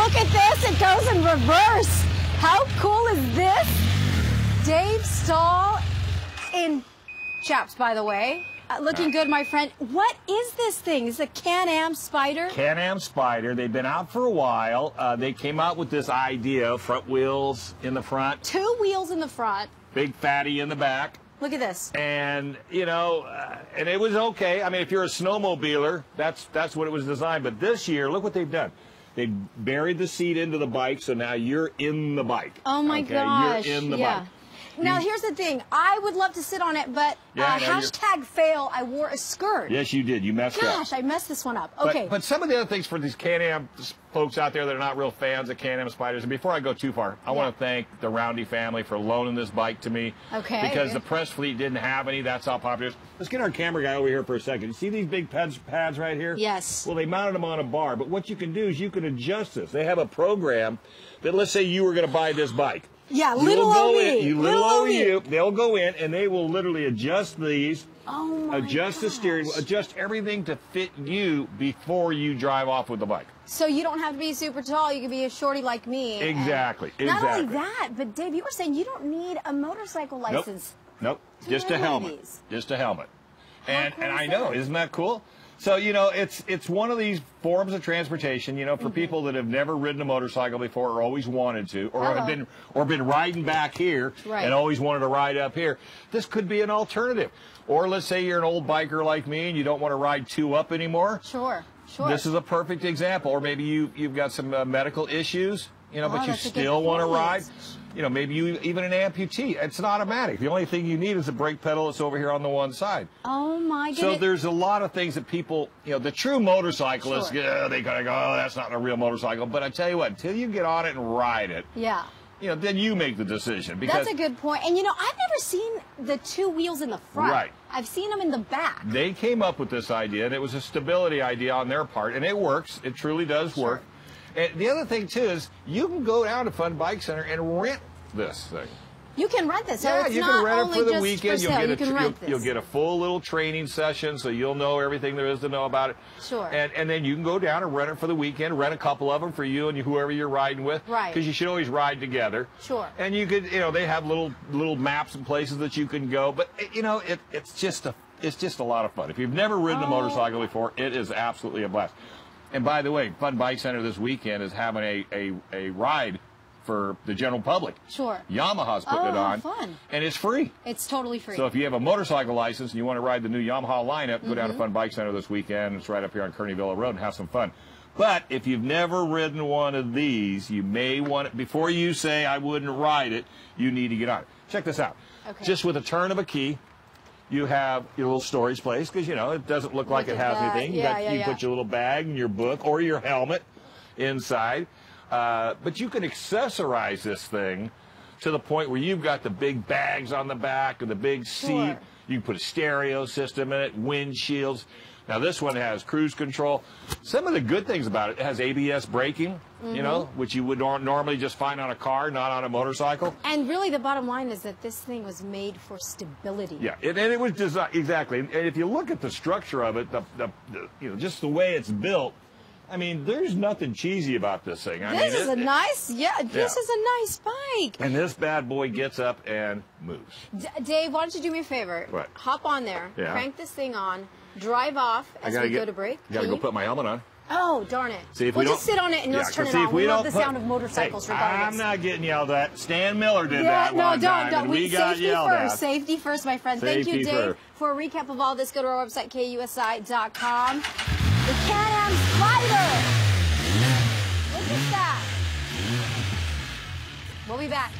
look at this. It goes in reverse. How cool is this? Dave Stahl in chaps, by the way. Looking good, my friend. What is this thing? Is it a Can-Am Spyder? Can-Am Spyder. They've been out for a while. They came out with this idea, front wheels in the front. 2 wheels in the front. Big fatty in the back. Look at this. And, you know, and it was okay. I mean, if you're a snowmobiler, that's what it was designed. But this year, look what they've done. They buried the seat into the bike, so now you're in the bike. Oh, my gosh. You're in the bike. Now, here's the thing. I would love to sit on it, but hashtag fail, I wore a skirt. Yes, you did. You messed up. Gosh, I messed this one up. Okay. But some of the other things for these Can-Am folks out there that are not real fans of Can-Am Spyders, and before I go too far, I want to thank the Roundy family for loaning this bike to me. Okay. Because the press fleet didn't have any. That's how popular it is. Let's get our camera guy over here for a second. You see these big pads right here? Yes. Well, they mounted them on a bar, but what you can do is you can adjust this. They have a program that, let's say you were going to buy this bike. Yeah, little old me. Little old you. They'll go in and they will literally adjust these, adjust the steering wheel, adjust everything to fit you before you drive off with the bike. So you don't have to be super tall. You can be a shorty like me. Exactly. Not only that, but Dave, you were saying you don't need a motorcycle license. Nope. Just a helmet. Just a helmet. And I know, isn't that cool? So, you know, it's one of these forms of transportation, you know, for people that have never ridden a motorcycle before or always wanted to, or have been riding back here and always wanted to ride up here. This could be an alternative. Or let's say you're an old biker like me and you don't want to ride 2 up anymore. Sure. This is a perfect example. Or maybe you've got some medical issues, you know, but you still want to ride. You know, maybe you even an amputee. It's an automatic. The only thing you need is a brake pedal that's over here on the one side. Oh, my goodness. So there's a lot of things that people, you know, the true motorcyclists, they kind of go, oh, that's not a real motorcycle. But I tell you what, until you get on it and ride it, you know, then you make the decision. Because that's a good point. And, you know, I've never seen the 2 wheels in the front. Right. I've seen them in the back. They came up with this idea, and it was a stability idea on their part, and it works. It truly does work. And the other thing, too, is you can go down to Fun Bike Center and rent this thing. You can rent this. So yeah, it's you can rent it for the weekend. You'll get a full little training session, so you'll know everything there is to know about it. Sure. And then you can go down and rent it for the weekend. Rent a couple of them for you and whoever you're riding with. Right. Because you should always ride together. Sure. And you could, you know, they have little maps and places that you can go. But you know, it's just a lot of fun. If you've never ridden a motorcycle before, it is absolutely a blast. And by the way, Fun Bike Center this weekend is having a ride for the general public. Sure. Yamaha's putting it on. Fun. And it's free. It's totally free. So if you have a motorcycle license and you want to ride the new Yamaha lineup, go down to Fun Bike Center this weekend. It's right up here on Kearney Villa Road and have some fun. But if you've never ridden one of these, you may want it, before you say I wouldn't ride it, you need to get on it. Check this out. Okay. Just with a turn of a key, you have your little storage place, because, you know, it doesn't look like it has anything. You put your little bag and your book or your helmet inside. But you can accessorize this thing to the point where you've got the big bags on the back and the big seat. You can put a stereo system in it, windshields. Now, this one has cruise control. Some of the good things about it, it has ABS braking, you know, which you would normally just find on a car, not on a motorcycle. And really, the bottom line is that this thing was made for stability. Yeah, and it was designed, exactly. And if you look at the structure of it, you know, just the way it's built, I mean, there's nothing cheesy about this thing. This is a nice bike. And this bad boy gets up and moves. Dave, why don't you do me a favor? What? Hop on there, crank this thing on, drive off as we go to break. You gotta go put my helmet on. Oh, darn it. See, if we'll just sit on it and let's turn it on. We love the sound of motorcycles regardless. I'm not getting yelled at. Stan Miller did that one time, and we got yelled at. Safety first, my friend. Thank you, Dave. For a recap of all this, go to our website, KUSI.com. The Can-Am Spyder. Look at that. We'll be back.